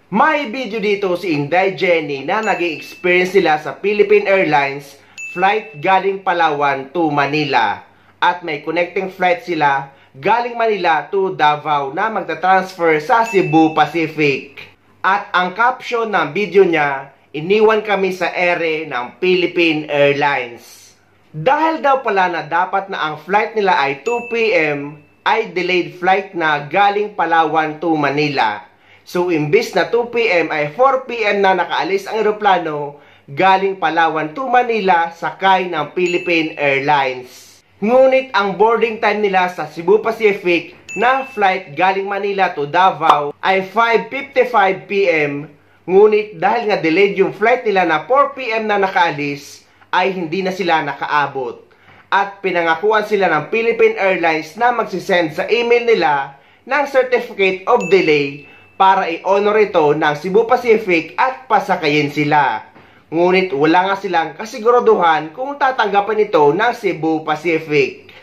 May video dito si Inday Jenny na nag-experience nila sa Philippine Airlines flight galing Palawan to Manila. At may connecting flight sila galing Manila to Davao na magta-transfer sa Cebu Pacific. At ang caption ng video niya, iniwan kami sa ere ng Philippine Airlines. Dahil daw pala na dapat na ang flight nila ay 2 p.m. ay delayed flight na galing Palawan to Manila. So, imbis na 2 p.m. ay 4 p.m. na nakaalis ang eroplano galing Palawan to Manila sakay ng Philippine Airlines. Ngunit ang boarding time nila sa Cebu Pacific na flight galing Manila to Davao ay 5:55 p.m. Ngunit dahil nga delayed yung flight nila na 4 p.m. na nakaalis, ay hindi na sila nakaabot. At pinangakuan sila ng Philippine Airlines na magsisend sa email nila ng Certificate of Delay para i-honor ito ng Cebu Pacific at pasakayin sila. Ngunit wala nga silang kasiguraduhan kung tatanggapin ito ng Cebu Pacific.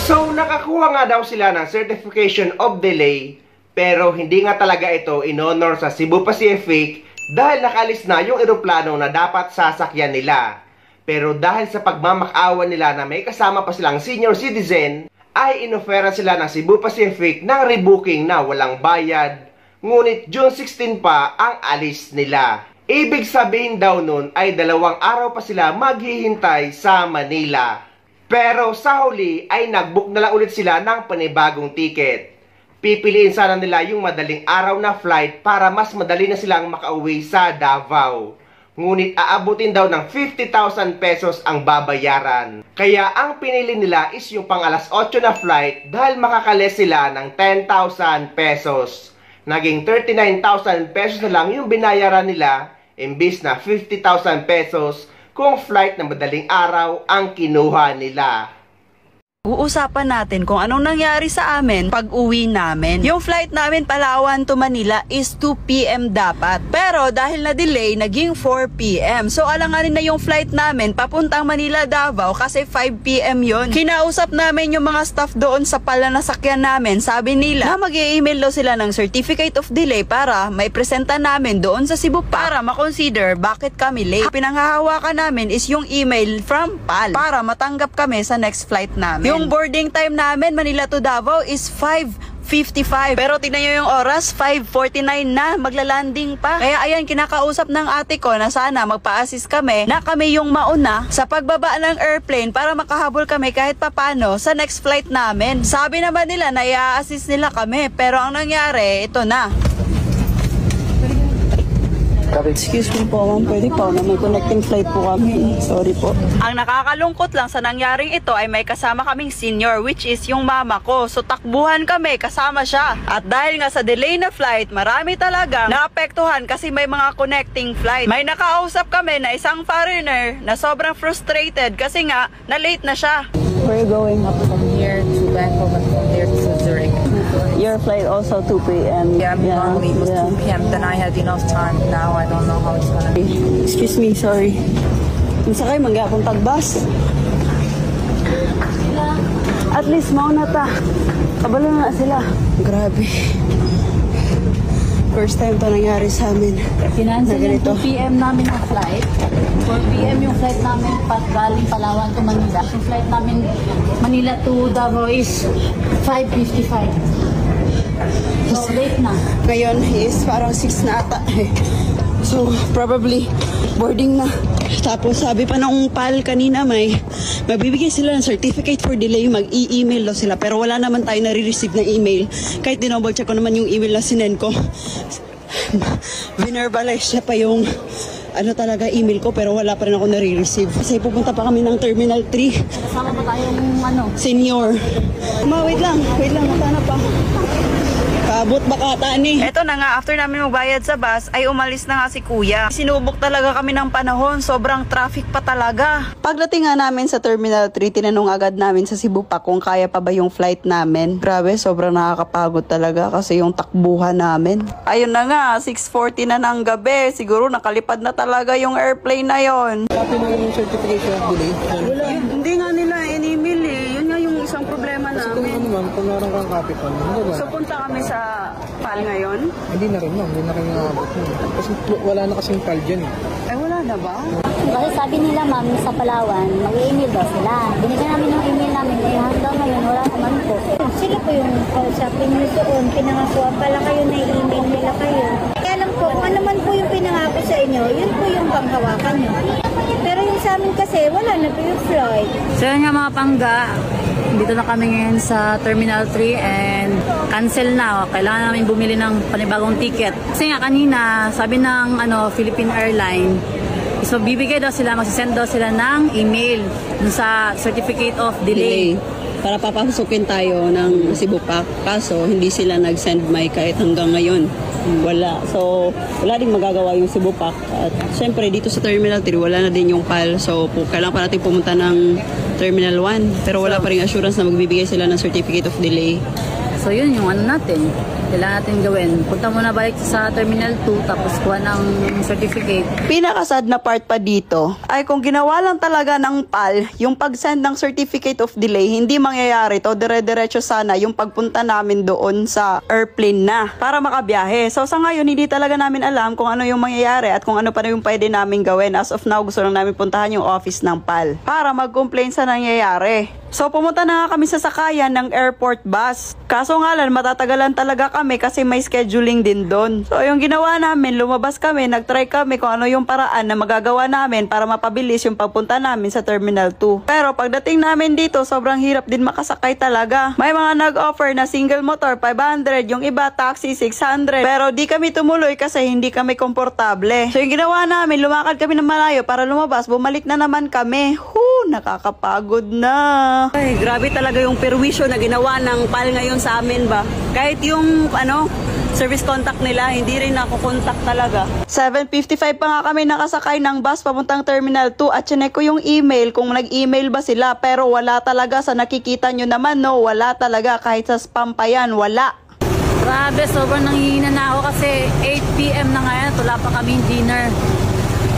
So nakakuha nga daw sila ng Certification of Delay pero hindi nga talaga ito in-honor sa Cebu Pacific dahil nakalis na yung eroplano na dapat sasakyan nila. Pero dahil sa pagmamakaawa nila na may kasama pa silang senior citizen, ay inofera sila ng Cebu Pacific ng rebooking na walang bayad. Ngunit June 16 pa ang alis nila. Ibig sabihin daw nun ay 2 araw pa sila maghihintay sa Manila. Pero sa huli ay nagbook na lang ulit sila ng panibagong ticket. Pipiliin sana nila yung madaling araw na flight para mas madali na silang makauwi sa Davao. Ngunit aabutin daw ng 50,000 pesos ang babayaran. Kaya ang pinili nila is yung pang alas 8 na flight dahil makakales sila ng 10,000 pesos. Naging 39,000 pesos na lang yung binayaran nila imbis na 50,000 pesos kung flight na madaling araw ang kinuha nila. Uusapan natin kung anong nangyari sa amin pag uwi namin. Yung flight namin Palawan to Manila is 2 p.m. dapat. Pero dahil na-delay, naging 4 p.m. So alanganin na yung flight namin papuntang Manila, Davao kasi 5 p.m. yun. Kinausap namin yung mga staff doon sa palanasakyan namin. Sabi nila na mag-i-email daw sila ng Certificate of Delay para may presenta namin doon sa Cebu para makonsider bakit kami late. Pinanghahawakan namin is yung email from PAL para matanggap kami sa next flight namin. Yung boarding time namin Manila to Davao is 5:55. Pero tignan nyo yung oras, 5:49 na, maglalanding pa. Kaya ayan, kinakausap ng ate ko na sana magpa-assist kami na kami yung mauna sa pagbaba ng airplane para makahabol kami kahit papano sa next flight namin. Sabi naman nila na i-assist nila kami, pero ang nangyari, ito na. Excuse me po, ma'am. Pwede po na may connecting flight po kami. Sorry po. Ang nakakalungkot lang sa nangyaring ito ay may kasama kaming senior, which is yung mama ko. So takbuhan kami, kasama siya. At dahil nga sa delay na flight, marami talaga naapektuhan kasi may mga connecting flight. May nakausap kami na isang foreigner na sobrang frustrated kasi nga na late na siya. Where are you going? Up from here to Bangkok and from there to Zurich. Your flight also 2 p.m. Yeah, normally it was 2 p.m. Then I had enough time. Now I don't know how it's gonna be. Excuse me, sorry. Kung sakay, mag-iapong tagbas. At least mauna ta. Kabalo na sila. Grabe. First time to nangyari sa amin. Kinansel yung 2 p.m. namin ang flight. 4 p.m. yung flight namin galing Palawan to Manila. Yung flight namin Manila to Davao is 5:55. So late na. Ngayon is parang 6 na ata. So probably boarding na. Tapos sabi pa nung PAL kanina magbibigay sila ng certificate for delay, mag-i-email daw sila. Pero wala naman tayo nare-receive na email. Kahit dinouble check ko naman yung email na sinend ko. Verbalize siya pa yung talaga email ko pero wala pa rin ako nare-receive. Kasi pupunta pa kami ng Terminal 3. Kasama pa tayong Senior. Wait lang, matana pa. Paabot baka tani. Eto na nga, after namin magbayad sa bus, ay umalis na nga si kuya. Sinubok talaga kami ng panahon, sobrang traffic pa talaga. Pagdating nga namin sa Terminal 3, tinanong agad namin sa Cebu pa kung kaya pa ba yung flight namin. Grabe, sobrang nakakapagod talaga kasi yung takbuhan namin. Ayun na nga, 6:40 na ng gabi. Siguro nakalipad na talaga yung airplane na yon. Pati mo yung certification of delay? Hindi nga nila in-email eh. Yun nga yung isang problema namin. Kung meron kang capital, hindi ba? So punta kami sa PAL ngayon? Hindi na rin, ma'am. Hindi na kayo nakabot mo. Kasi wala na kasing PAL dyan eh. Eh wala na ba? Kasi sabi nila ma'am sa Palawan, mag-email daw sila. Binigyan namin yung email namin, eh hanggang ngayon wala naman po. Sila po yung kausapin nyo doon, pinangakuan pala kayo na email nila kayo. Kaya alam ko, kung ano man po yung pinangako sa inyo, yun po yung panghawakan nyo. Pero yung sa amin kasi, wala na po yung flight. So yun nga mga pangga, dito na kami ngayon sa Terminal 3 and cancel na. Kailangan namin bumili ng panibagong ticket. Kasi nga kanina, sabi ng Philippine Airlines, so bibigay daw sila, magsisend daw sila ng email dun sa Certificate of Delay. Para papasukin tayo ng Cebu Pac. Kaso, hindi sila nag-send my kahit hanggang ngayon. Wala. So, wala ding magagawa yung Cebu Pac. At syempre, dito sa Terminal 3, wala na din yung PAL. So, kailangan pa natin pumunta ng Terminal 1. Pero wala pa rin assurance na magbibigay sila ng Certificate of Delay. So yun yung natin. Kailangan natin gawin. Punta muna balik sa Terminal 2 tapos kuha ng certificate. Pinakasad na part pa dito ay kung ginawa lang talaga ng PAL yung pag-send ng Certificate of Delay, hindi mangyayari to. Dire-diretso sana yung pagpunta namin doon sa airplane na para makabiyahe. So sa ngayon, hindi talaga namin alam kung ano yung mangyayari at kung ano pa yung pwede namin gawin. As of now, gusto lang namin puntahan yung office ng PAL para mag-complain sa nangyayari. So pumunta na nga kami sa sakayan ng airport bus. Kaso nga lang, matatagalan talaga kami kasi may scheduling din doon. So yung ginawa namin, lumabas kami, nagtry kami kung ano yung paraan na magagawa namin para mapabilis yung pagpunta namin sa Terminal 2. Pero pagdating namin dito, sobrang hirap din makasakay talaga. May mga nag-offer na single motor 500, yung iba taxi 600. Pero di kami tumuloy kasi hindi kami komportable. So yung ginawa namin, lumakad kami ng malayo para lumabas, bumalik na naman kami. Nakakapagod na. Ay, grabe talaga yung perwisyo na ginawa ng PAL ngayon sa amin ba. Kahit yung service contact nila, hindi rin nakukontak talaga. 7:55 pa nga kami nakasakay ng bus papuntang Terminal 2 at chinek ko yung email kung nag-email ba sila, pero wala talaga. Sa nakikita nyo naman, no, wala talaga. Kahit sa spam pa yan, wala. Grabe, sobrang nanghihina na ako kasi 8 PM na ngayon, wala pa kaming dinner.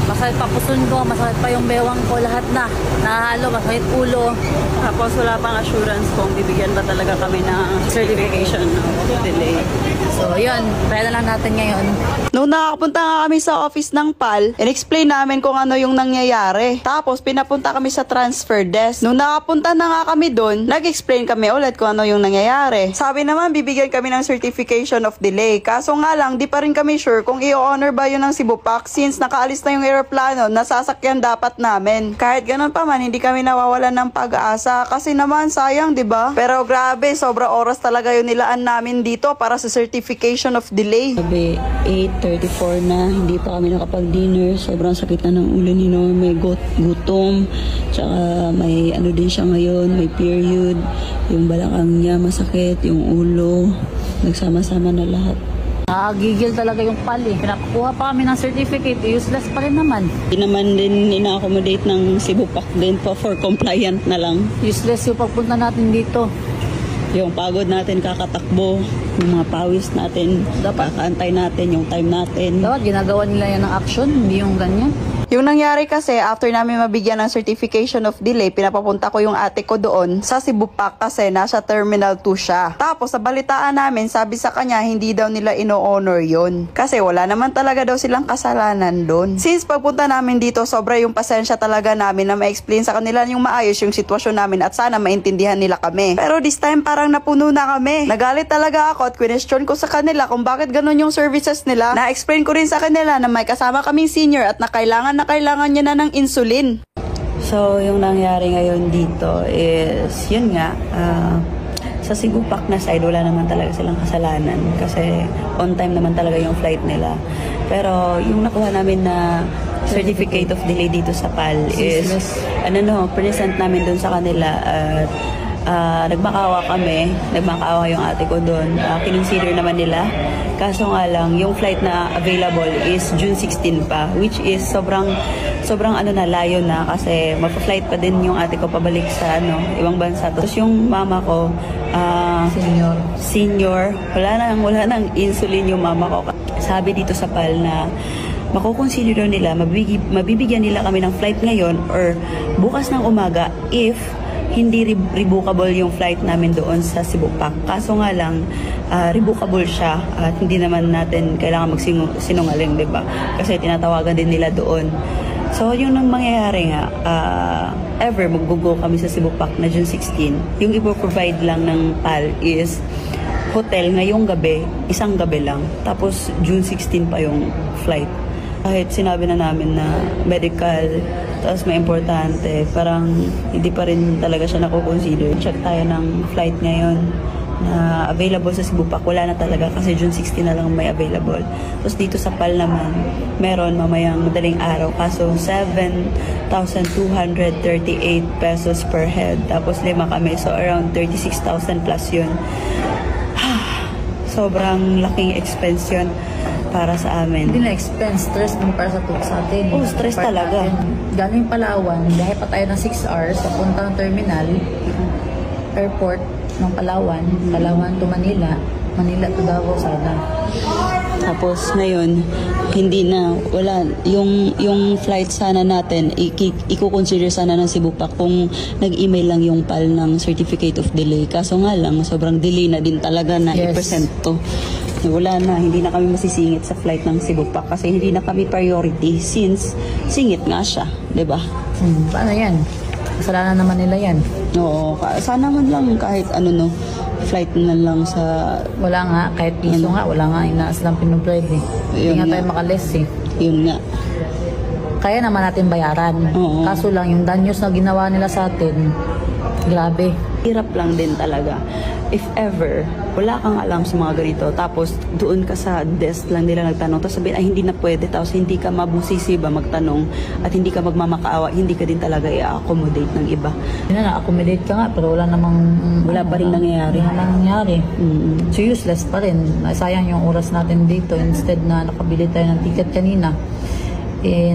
Masakit pa puson ko, masakit pa yung bewang ko, lahat na. Nahalo, masakit ulo. Tapos wala pang assurance kung bibigyan ba talaga kami ng certification of delay. So yun, try na lang natin ngayon. Nung nakakapunta nga kami sa office ng PAL, in-explain namin kung ano yung nangyayari. Tapos pinapunta kami sa transfer desk. Nung nakapunta na nga kami doon, nag-explain kami ulit kung ano yung nangyayari. Sabi naman, bibigyan kami ng certification of delay. Kaso nga lang, di pa rin kami sure kung i-honor ba yun ng Cebu Pac since nakaalis na yung aeroplano na sasakyan dapat namin. Kahit ganun pa man, hindi kami nawawalan ng pag-asa kasi naman sayang, di ba? Pero grabe, sobra oras talaga yung nilaan namin dito para sa certification of delay. Sabi, 8:34 na, hindi pa kami nakapag-dinner. Sobrang sakit na ng ulo ni Norm. May gutom, tsaka may din siya ngayon, may period. Yung balakang niya masakit, yung ulo, nagsama-sama na lahat. Nakagigil talaga yung PAL eh. Pinakuha pa kami ng certificate, useless pa rin naman. Hindi naman din ina-accommodate ng Cebu Pac din po for compliant na lang. Useless yung pagpunta natin dito. Yung pagod natin kakatakbo, yung mga pawis natin, kakaantay natin, yung time natin. Dapat ginagawa nila yan ng action, hindi yung ganyan. Yung nangyari kasi, after namin mabigyan ng certification of delay, pinapapunta ko yung ate ko doon sa Cebu Pac kasi nasa Terminal 2 siya. Tapos, sa balitaan namin, sabi sa kanya, hindi daw nila ino-honor yun. Kasi wala naman talaga daw silang kasalanan doon. Since pagpunta namin dito, sobra yung pasensya talaga namin na ma-explain sa kanila yung maayos yung sitwasyon namin at sana maintindihan nila kami. Pero this time, parang napuno na kami. Nagalit talaga ako at question ko sa kanila kung bakit ganun yung services nila. Na-explain ko rin sa kanila na may kasama kaming senior at na kailangan niya na ng insulin. So, yung nangyari ngayon dito is, yun nga, sa Cebu Pac na side, wala naman talaga silang kasalanan kasi on time naman talaga yung flight nila. Pero, yung nakuha namin na certificate of delay dito sa PAL is, present namin dun sa kanila at nagmakawa yung ate ko doon. Kinonsider naman nila. Kaso nga lang, yung flight na available is June 16 pa, which is sobrang layo na kasi magpa-flight pa din yung ate ko pabalik sa ibang bansa. Tapos yung mama ko, senior, wala nang insulin yung mama ko. Sabi dito sa PAL na makukonsider nila, mabibigyan nila kami ng flight ngayon or bukas ng umaga if hindi rebookable yung flight namin doon sa Cebu Pac. Kaso nga lang, rebookable siya at hindi naman natin kailangan magsinungaling, di ba? Kasi tinatawagan din nila doon. So, yung nang mangyayari nga, ever mag-go kami sa Cebu Pac na June 16, yung ipoprovide lang ng PAL is hotel ngayong gabi, isang gabi lang. Tapos, June 16 pa yung flight. Kahit sinabi na namin na medical, tapos may importante, parang hindi pa rin talaga siya nakukonsider. Check tayo ng flight ngayon na available sa Cebu Pac. Wala na talaga kasi June 16 na lang may available. Tapos dito sa PAL naman, meron mamayang madaling araw. Kaso 7,238 pesos per head. Tapos 5 kami. So around 36,000 plus yun. Sobrang laking expense yun para sa amin. Hindi na expense, stress din para sa atin. Oh, stress talaga. Galing Palawan, dahil pa tayo ng 6 hours sa puntang terminal, airport ng Palawan, Palawan to Manila, Manila to Davao sana. Tapos ngayon, hindi na, wala, yung flight sana natin, i-consider sana ng Cebu Pac kung nag-email lang yung PAL ng Certificate of Delay. Kaso nga lang, sobrang delay na din talaga na i-present to. Wala na, hindi na kami masisingit sa flight ng Cebu Pac kasi hindi na kami priority since singit nga siya, di ba? Paano yan? Kasalanan naman nila yan. Oo, sana man lang kahit ano no, flight na lang sa... Wala nga, kahit piso nga, wala nga, inaas lang pinupload eh. Hindi nga tayo makalis eh. Yun nga. Kaya naman natin bayaran. Oo. Kaso lang, yung danyos na ginawa nila sa atin, grabe. Hirap lang din talaga. If ever, wala kang alam sa mga ganito, tapos doon ka sa desk lang nila nagtanong, tapos sabihin, ay hindi na pwede, tapos hindi ka mabusisi ba magtanong, at hindi ka magmamakaawa, hindi ka din talaga i-accommodate ng iba. Yun na, accommodate ka nga, pero wala pa rin nangyayari. Wala namang nangyayari. So useless pa rin. Sayang yung oras natin dito, instead na nakabili tayo ng ticket kanina.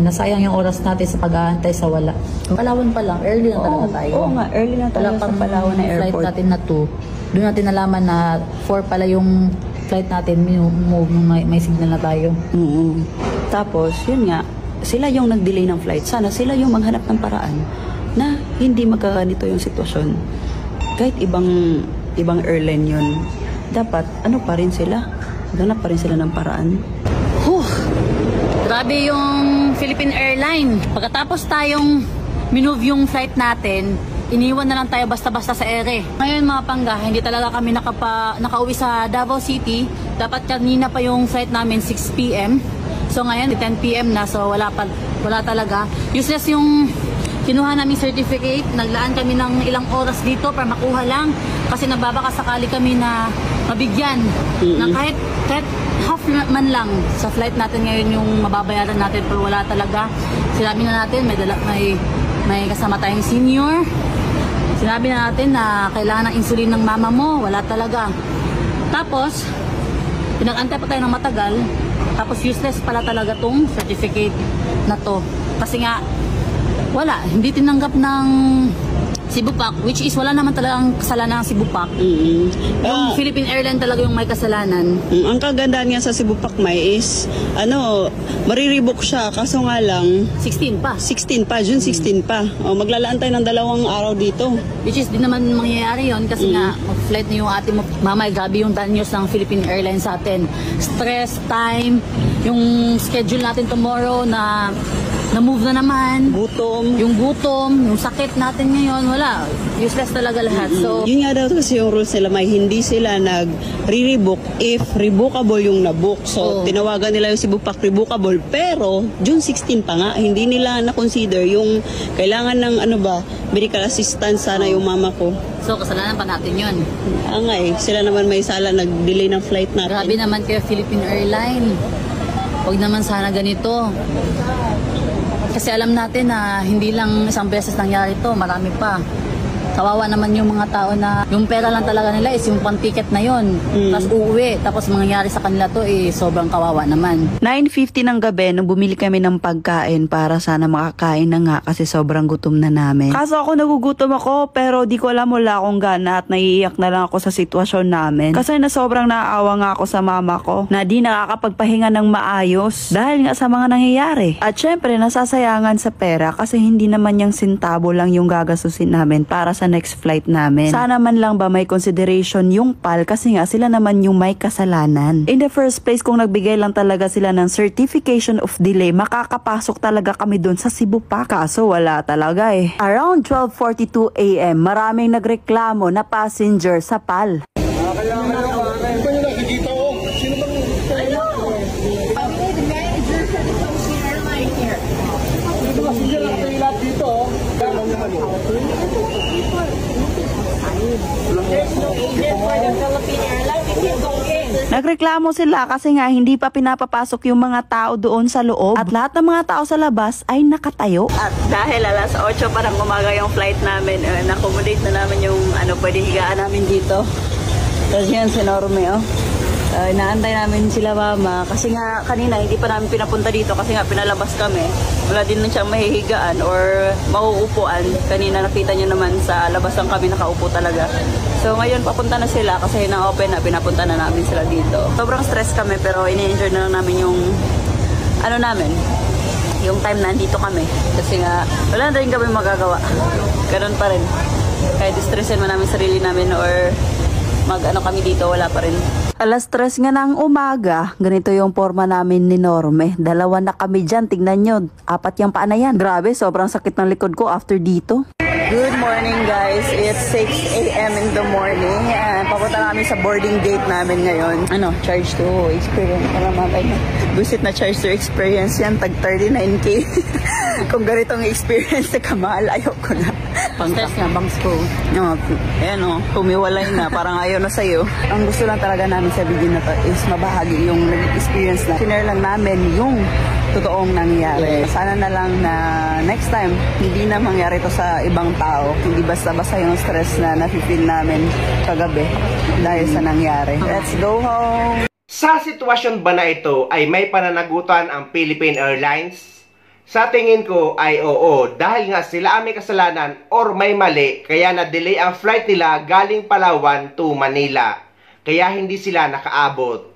Nasayang yung oras natin sa pag-aantay sa wala. Palawan pa lang, early na talaga tayo. Oo nga, early na talaga sa Palawan na airport. Flight natin na 2. Doon natin nalaman na 4 pala yung flight natin, move, may signal na tayo. Tapos, yun nga, sila yung nag-delay ng flight. Sana sila yung maghanap ng paraan na hindi magkaganito yung sitwasyon. Kahit ibang airline yun, dapat ano pa rin sila? Ganap pa rin sila ng paraan. Grabe yung Philippine Airline. Pagkatapos tayong minove yung flight natin, iniwan na lang tayo basta-basta sa ere. Ngayon mga pangga, hindi talaga kami nakauwi sa Davao City. Dapat kanina pa yung flight namin 6 p.m. So ngayon 10 p.m. na, so wala talaga. Useless yung kinuha namin certificate. Naglaan kami ng ilang oras dito para makuha lang. Kasi nagbabaka sakali kami na mabigyan. Na kahit half man lang sa flight natin ngayon yung mababayaran natin, pero wala talaga. Sinabi na natin, may kasama tayong senior. Sinabi na natin na kailangan ng insulin ng mama mo. Wala talaga. Tapos, pinag-antay pa tayo ng matagal. Tapos useless pala talaga tong certificate na to. Kasi nga, wala. Hindi tinanggap ng Cebu Pac, which is wala naman talagang kasalanan ng Cebu Pac. Yung Philippine Airlines talaga yung may kasalanan. Ang kagandaan nga sa Cebu Pac is, marirebook siya, kaso nga lang 16 pa. June 16 pa. Maglalaan tayo ng 2 araw dito. Which is di naman mangyayari yon kasi nga mag-flight na yung ate mo. Mamay, gabi yung danyos ng Philippine Airlines sa atin. Stress, time, yung schedule natin tomorrow na move na naman. Yung gutom, yung sakit natin ngayon, wala. Useless talaga lahat. So, yun nga daw kasi yung rules nila, hindi sila nag-re-rebook if rebookable yung nabook. So, tinawagan nila yung Cebu Pac rebookable, pero June 16 pa nga, hindi nila na-consider yung kailangan ng medical assistance sana yung mama ko. So, kasalanan pa natin yun. Sila naman may sala nag-delay ng flight natin. Grabe naman kayo Philippine Airlines. Huwag naman sana ganito. Kasi alam natin na hindi lang isang beses nangyari ito, marami pa. Kawawa naman yung mga tao na yung pera lang talaga nila is yung pang-ticket na yon. Tapos uuwi, tapos mangyayari sa kanila to sobrang kawawa naman. 9:50 ng gabi nung bumili kami ng pagkain para sana makakain na nga kasi sobrang gutom na namin. Kaso ako nagugutom ako pero di ko alam, wala akong gana at naiiyak na lang ako sa sitwasyon namin. Kasi na sobrang naaawa nga ako sa mama ko na di nakakapagpahinga ng maayos dahil nga sa mga nangyayari. At syempre nasasayangan sa pera kasi hindi naman yung sintabo lang yung gagastusin namin para sa sa next flight namin. Sana man lang ba may consideration yung PAL kasi nga sila naman yung may kasalanan. In the first place, kung nagbigay lang talaga sila ng certification of delay, makakapasok talaga kami dun sa Cebu pa. Kaso wala talaga eh. Around 12:42 AM, maraming nagreklamo na passenger sa PAL. Nagreklamo sila kasi nga hindi pa pinapapasok yung mga tao doon sa loob at lahat ng mga tao sa labas ay nakatayo. At dahil alas 8 parang umaga yung flight namin, na-accommodate na namin yung pwede higaan namin dito. Tapos yan si Norme, inaantay namin sila mama kasi nga kanina hindi pa namin pinapunta dito kasi nga pinalabas kami. Wala din na siyang mahihigaan or mauupuan. Kanina nakita nyo naman sa labas lang kami nakaupo talaga. So ngayon papunta na sila kasi na-open na, pinapunta na namin sila dito. Sobrang stress kami pero ini-enjoy na lang namin yung yung time na nandito kami. Kasi nga wala na rin kami magagawa. Ganun pa rin. Kahit stressin mo namin sarili namin or kami dito, wala pa rin. Alas 3 nga ng umaga, ganito yung forma namin ni Norme. 2 na kami dyan, tignan nyo. 4 yung paa na yan. Grabe, sobrang sakit ng likod ko after dito. Good morning guys, it's 6 AM in the morning. Papunta namin sa boarding gate namin ngayon. Charge to experience. Busit na charge to experience yan, tag 39K. Kung ganitong experience na kamahal, ayaw ko na. Stress na, bangs ko. Humiwalay na, parang ayaw na sa'yo. Ang gusto lang talaga namin sa video na to is mabahagi yung nag-experience na. Sinare lang namin yung totoong nangyari. Sana na lang na next time, hindi na mangyari to sa ibang tao. Hindi basta-basta yung stress na nafe-feel namin kagabi dahil sa nangyari. Let's go home! Sa sitwasyon ba na ito ay may pananagutan ang Philippine Airlines? Sa tingin ko ay oo, dahil nga sila ang may kasalanan or may mali kaya na-delay ang flight nila galing Palawan to Manila. Kaya hindi sila nakaabot.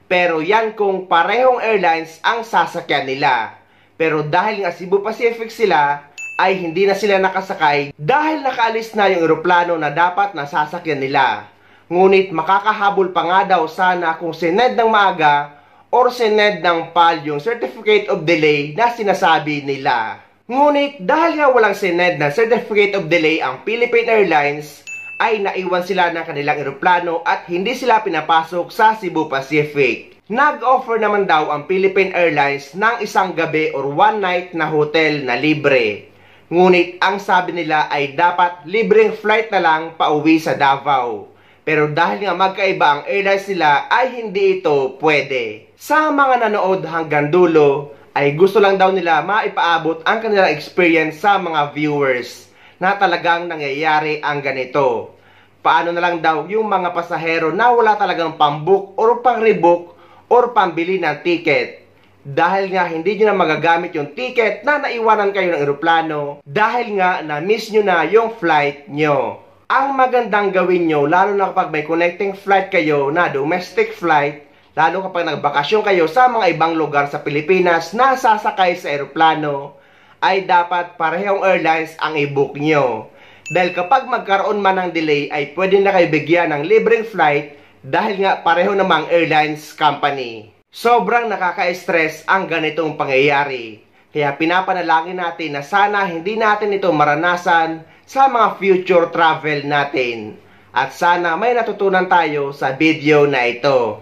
Pero yan kung parehong airlines ang sasakyan nila. Pero dahil nga Cebu Pacific sila, ay hindi na sila nakasakay dahil nakaalis na yung eroplano na dapat nasasakyan nila. Ngunit makakahabol pa nga daw sana kung sined ng maaga or sined ng PAL yung Certificate of Delay na sinasabi nila. Ngunit dahil nga walang sined na Certificate of Delay ang Philippine Airlines, ay naiwan sila ng kanilang eroplano at hindi sila pinapasok sa Cebu Pacific. Nag-offer naman daw ang Philippine Airlines ng isang gabi or one night na hotel na libre. Ngunit ang sabi nila ay dapat libreng flight na lang pauwi sa Davao. Pero dahil nga magkaiba ang airlines nila ay hindi ito pwede. Sa mga nanood hanggang dulo ay gusto lang daw nila maipaabot ang kanilang experience sa mga viewers na talagang nangyayari ang ganito. Paano na lang daw yung mga pasahero na wala talagang pambook or pang-rebook or pambili ng ticket. Dahil nga hindi nyo na magagamit yung ticket na naiwanan kayo ng eroplano dahil nga na-miss nyo na yung flight nyo. Ang magandang gawin nyo, lalo na kapag may connecting flight kayo na domestic flight, lalo kapag nagbakasyon kayo sa mga ibang lugar sa Pilipinas na sasakay sa eroplano, ay dapat parehong airlines ang i-book nyo. Dahil kapag magkaroon man ng delay, ay pwede na kayo bigyan ng libreng flight dahil nga pareho namang airlines company. Sobrang nakaka-stress ang ganitong pangyayari. Kaya pinapanalangin natin na sana hindi natin ito maranasan sa mga future travel natin. At sana may natutunan tayo sa video na ito.